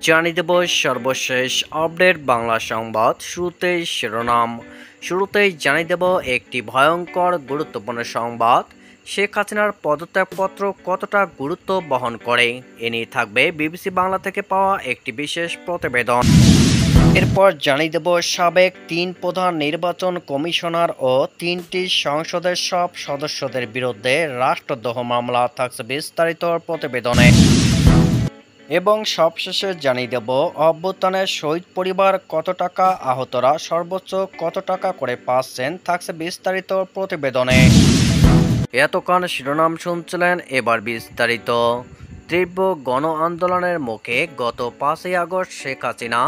জানিয়ে দেব সর্বশেষ আপডেট বাংলা সংবাদ। শুরুতেই শিরোনাম। শুরুতেই জানিয়ে দেব একটি ভয়ঙ্কর গুরুত্বপূর্ণ সংবাদ। শেখ হাসিনার পদত্যাগপত্র কতটা গুরুত্ব বহন করে, এ নিয়ে থাকবে বিবিসি বাংলা থেকে পাওয়া একটি বিশেষ প্রতিবেদন। এরপর জানিয়ে দেব সাবেক ৩ প্রধান নির্বাচন কমিশনার ও ৩টি সংসদের সব সদস্যদের বিরুদ্ধে রাষ্ট্রদ্রোহ মামলা, থাকছে বিস্তারিত প্রতিবেদনে। এবং সবশেষে জানিয়ে দেব অভ্যুত্থানের শহীদ পরিবার কত টাকা, আহতরা সর্বোচ্চ কত টাকা করে পাচ্ছেন, থাকছে বিস্তারিত প্রতিবেদনে। এতক্ষণ শিরোনাম শুনছিলেন, এবার বিস্তারিত। তীব্র গণ আন্দোলনের মুখে গত 5ই আগস্ট শেখ হাসিনা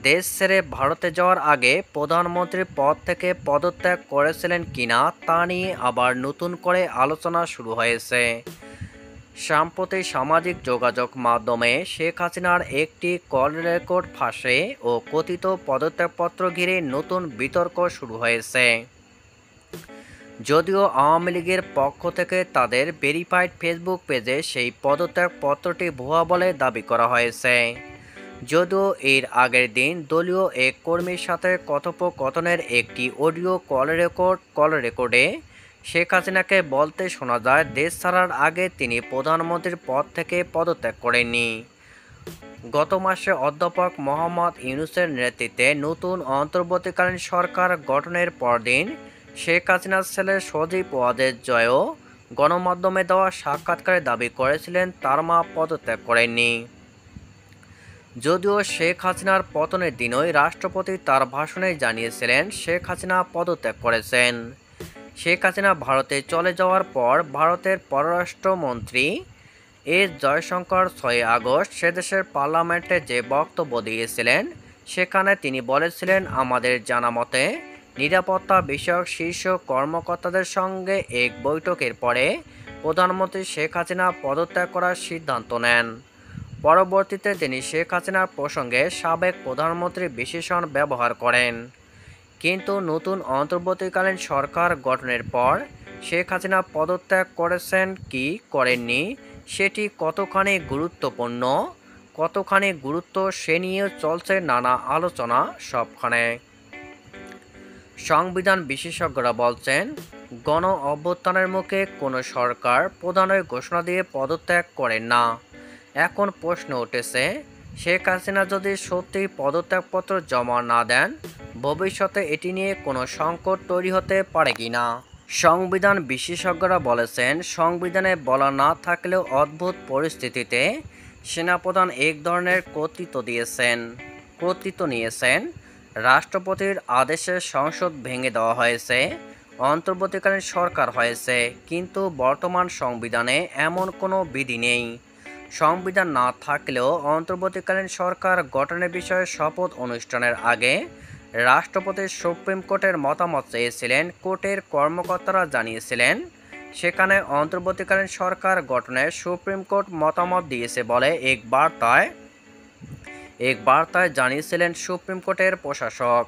দেশ ছেড়ে ভারতে যাওয়ার আগে প্রধানমন্ত্রীর পদ থেকে পদত্যাগ করেছিলেন কিনা তা নিয়ে আবার নতুন করে আলোচনা শুরু হয়েছে। সাম্প্রতিক সামাজিক যোগাযোগ মাধ্যমে শেখ হাসিনার একটি কল রেকর্ড ফাঁসে ও কথিত পদত্যাগপত্র ঘিরে নতুন বিতর্ক শুরু হয়েছে। যদিও আওয়ামী লীগের পক্ষ থেকে তাদের ভেরিফাইড ফেসবুক পেজে সেই পদত্যাগপত্রটি ভুয়া বলে দাবি করা হয়েছে। যদিও এর আগের দিন দলীয় এক কর্মীর সাথে কথোপকথনের একটি অডিও কল রেকর্ডে শেখ হাসিনাকে বলতে শোনা যায়, দেশ ছাড়ার আগে তিনি প্রধানমন্ত্রীর পদ থেকে পদত্যাগ করেননি। গত মাসে অধ্যাপক মোহাম্মদ ইউনূসের নেতৃত্বে নতুন অন্তর্বর্তীকালীন সরকার গঠনের পরদিন শেখ হাসিনার ছেলে সজীব ওয়াজেদ জয়ও গণমাধ্যমে দেওয়া সাক্ষাৎকারে দাবি করেছিলেন তার মা পদত্যাগ করেননি। যদিও শেখ হাসিনার পতনের দিনই রাষ্ট্রপতি তার ভাষণে জানিয়েছিলেন শেখ হাসিনা পদত্যাগ করেছেন। শেখ হাসিনা ভারতে চলে যাওয়ার পর ভারতের পররাষ্ট্রমন্ত্রী এস জয়শঙ্কর 6 আগস্ট সেদেশের পার্লামেন্টে যে বক্তব্য দিয়েছিলেন, সেখানে তিনি বলেছিলেন, আমাদের জানা মতে নিরাপত্তা বিষয়ক শীর্ষ কর্মকর্তাদের সঙ্গে এক বৈঠকের পরে প্রধানমন্ত্রী শেখ হাসিনা পদত্যাগ করার সিদ্ধান্ত নেন। পরবর্তীতে তিনি শেখ হাসিনার প্রসঙ্গে সাবেক প্রধানমন্ত্রীর বিশেষণ ব্যবহার করেন। কিন্তু নতুন অন্তর্বর্তীকালীন সরকার গঠনের পর শেখ হাসিনা পদত্যাগ করেছেন কি করেননি, সেটি কতখানি গুরুত্ব সে নিয়ে চলছে নানা আলোচনা সবখানে। সংবিধান বিশেষজ্ঞরা বলছেন, গণ অভ্যুত্থানের মুখে কোনো সরকার প্রধানের ঘোষণা দিয়ে পদত্যাগ করেন না। এখন প্রশ্ন উঠেছে, শেখ হাসিনা যদি সত্যি পদত্যাগপত্র জমা না দেন, ভবিষ্যতে এটি নিয়ে কোনো সংকট তৈরি হতে পারে কিনা। সংবিধান বিশেষজ্ঞরা বলেছেন, সংবিধানে বলা না থাকলেও অদ্ভুত পরিস্থিতিতে সেনাপ্রধান এক ধরনের কর্তৃত্ব নিয়েছেন। রাষ্ট্রপতির আদেশে সংসদ ভেঙে দেওয়া হয়েছে, অন্তর্বর্তীকালীন সরকার হয়েছে, কিন্তু বর্তমান সংবিধানে এমন কোনো বিধি নেই। সংবিধান না থাকলেও অন্তর্বর্তীকালীন সরকার গঠনের বিষয়ে শপথ অনুষ্ঠানের আগে রাষ্ট্রপতি সুপ্রিম কোর্টের মতামত চেয়েছিলেন। কোর্টের কর্মকর্তারা জানিয়েছিলেন, সেখানে অন্তর্বর্তীকালীন সরকার গঠনে সুপ্রিম কোর্ট মতামত দিয়েছে বলে এক বার্তায় জানিয়েছিলেন সুপ্রিম কোর্টের প্রশাসক।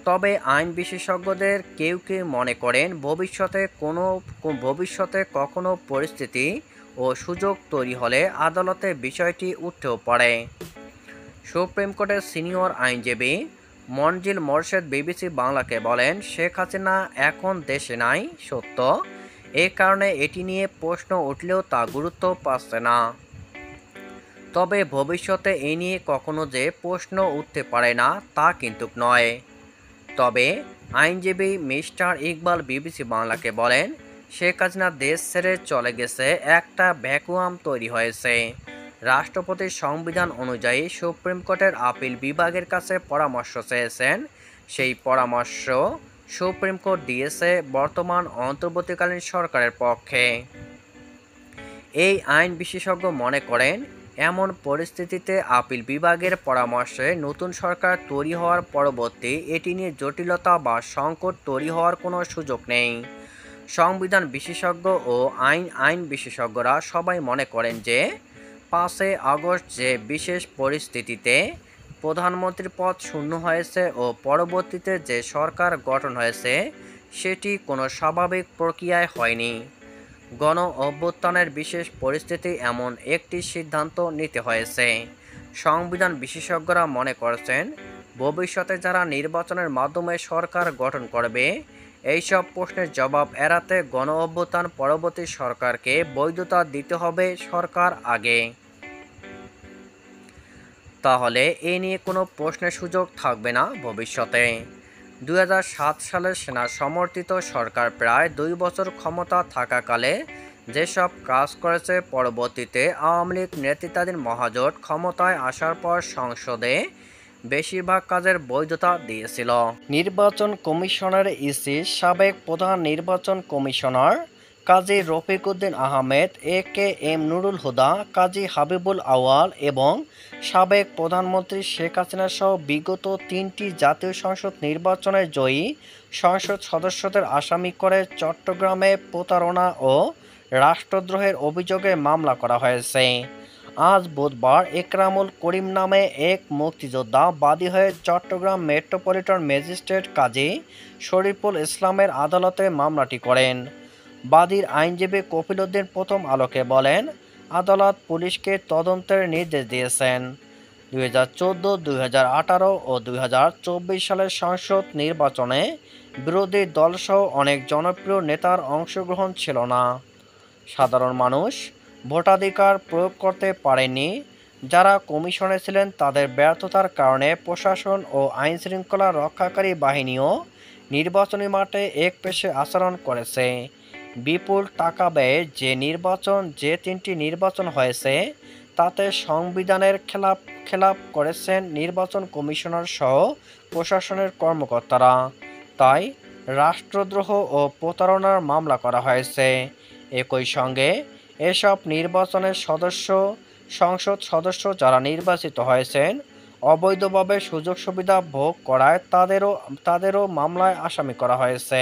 তবে আইন বিশেষজ্ঞদের কেউ কেউ মনে করেন, ভবিষ্যতে কখনো পরিস্থিতি ও সুযোগ তৈরি হলে আদালতে বিষয়টি উঠতেও পারে। সুপ্রিম কোর্টের সিনিয়র আইনজীবী মনজিল মোরশেদ বিবিসি বাংলাকে বলেন, শেখ হাসিনা এখন দেশে নাই সত্য, এ কারণে এটি নিয়ে প্রশ্ন উঠলেও তা গুরুত্ব পাচ্ছে না। তবে ভবিষ্যতে এ নিয়ে কখনো যে প্রশ্ন উঠতে পারে না তা কিন্তু নয়। তবে আইনজীবী মিস্টার ইকবাল বিবিসি বাংলাকে বলেন, শেখ হাসিনা দেশ ছেড়ে চলে গেছে, একটা ভ্যাকুয়াম তৈরি হয়েছে। রাষ্ট্রপতির সংবিধান অনুযায়ী সুপ্রিম কোর্টের আপিল বিভাগের কাছে পরামর্শ চেয়েছেন, সেই পরামর্শ সুপ্রিম কোর্ট দিয়েছে বর্তমান অন্তর্বর্তীকালীন সরকারের পক্ষে। এই আইন বিশেষজ্ঞ মনে করেন, এমন পরিস্থিতিতে আপিল বিভাগের পরামর্শে নতুন সরকার তৈরি হওয়ার পরবর্তী এটি নিয়ে জটিলতা বা সংকট তৈরি হওয়ার কোনো সুযোগ নেই। সংবিধান বিশেষজ্ঞ ও আইন বিশেষজ্ঞরা সবাই মনে করেন যে 5 আগস্ট যে বিশেষ পরিস্থিতিতে প্রধানমন্ত্রীর পদ শূন্য হয়েছে ও পরবর্তীতে যে সরকার গঠন হয়েছে, সেটি কোনো স্বাভাবিক প্রক্রিয়ায় হয়নি। গণ অভ্যুত্থানের বিশেষ পরিস্থিতি এমন একটি সিদ্ধান্ত নিতে হয়েছে। সংবিধান বিশেষজ্ঞরা মনে করছেন, ভবিষ্যতে যারা নির্বাচনের মাধ্যমে সরকার গঠন করবে, এইসব প্রশ্নের জবাব এড়াতে গণ-অভ্যুত্থান পরবর্তী সরকারকে বৈধতা দিতে হবে সরকার আগে। তাহলে এ নিয়ে কোনো প্রশ্নের সুযোগ থাকবে না ভবিষ্যতে। 2007 সালের সেনা সমর্থিত সরকার প্রায় 2 বছর ক্ষমতা থাকাকালে যেসব কাজ করেছে, পরবর্তীতে আওয়ামী লীগ নেতৃত্বাধীন মহাজোট ক্ষমতায় আসার পর সংসদে বেশিরভাগ কাজের বৈধতা দিয়েছিল। নির্বাচন কমিশনের ইসি সাবেক প্রধান নির্বাচন কমিশনার কাজী রফিক উদ্দিন আহমেদ, এ.কে.এম নুরুল হুদা, কাজী হাবিবুল আউয়াল এবং সাবেক প্রধানমন্ত্রী শেখ হাসিনা সহ বিগত 3টি জাতীয় সংসদ নির্বাচনে জয়ী সংসদ সদস্যদের আসামি করে চট্টগ্রামে প্রতারণা ও রাষ্ট্রদ্রোহের অভিযোগে মামলা করা হয়েছে। আজ বুধবার একরামুল করিম নামে এক মুক্তিযোদ্ধা বাদী হয়ে চট্টগ্রাম মেট্রোপলিটন ম্যাজিস্ট্রেট কাজী শরীফুল ইসলামের আদালতে মামলাটি করেন। বাদীর আইনজীবী কফিল উদ্দিন প্রথম আলোকে বলেন, আদালত পুলিশকে তদন্তের নির্দেশ দিয়েছেন। 2014, 2018 ও 2024 সালের সংসদ নির্বাচনে বিরোধী দলসহ অনেক জনপ্রিয় নেতার অংশগ্রহণ ছিল না। সাধারণ মানুষ ভোটাধিকার প্রয়োগ করতে পারেনি। যারা কমিশনে ছিলেন তাদের ব্যর্থতার কারণে প্রশাসন ও আইনশৃঙ্খলা রক্ষাকারী বাহিনীও নির্বাচনী মাঠে একপেশে আচরণ করেছে। বিপুল টাকা ব্যয়ে যে 3টি নির্বাচন হয়েছে তাতে সংবিধানের খেলাপ করেছেন নির্বাচন কমিশনার সহ প্রশাসনের কর্মকর্তারা। তাই রাষ্ট্রদ্রোহ ও প্রতারণার মামলা করা হয়েছে। একই সঙ্গে এসব নির্বাচনের সংসদ সদস্য যারা নির্বাচিত হয়েছেন অবৈধভাবে সুযোগ সুবিধা ভোগ করায় তাদেরও মামলায় আসামি করা হয়েছে।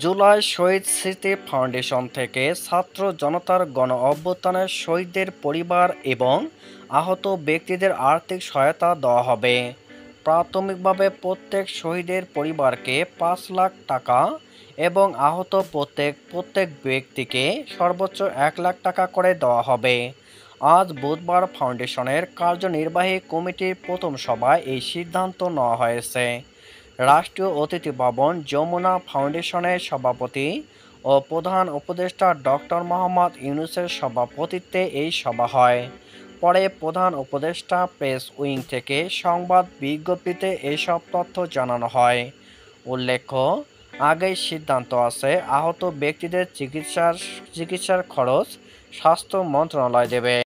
জুলাই শহীদ স্মৃতি ফাউন্ডেশন থেকে ছাত্র জনতার গণ-অভ্যুত্থানের শহীদদের পরিবার এবং আহত ব্যক্তিদের আর্থিক সহায়তা দেওয়া হবে। প্রাথমিকভাবে প্রত্যেক শহীদের পরিবারকে 5 লাখ টাকা এবং আহত প্রত্যেক ব্যক্তিকে সর্বোচ্চ 1 লাখ টাকা করে দেওয়া হবে। আজ বুধবার ফাউন্ডেশনের কার্যনির্বাহী কমিটির প্রথম সভায় এই সিদ্ধান্ত নেওয়া হয়েছে। রাষ্ট্রীয় অতিথি ভবন যমুনা ফাউন্ডেশনের সভাপতি ও প্রধান উপদেষ্টা ডক্টর মোহাম্মদ ইউনূসের সভাপতিত্বে এই সভা হয়। পরে প্রধান উপদেষ্টা প্রেস উইং থেকে সংবাদ বিজ্ঞপ্তিতে এসব তথ্য জানানো হয়। উল্লেখ্য, আগেই সিদ্ধান্ত আছে আহত ব্যক্তিদের চিকিৎসার খরচ স্বাস্থ্য মন্ত্রণালয় দেবে।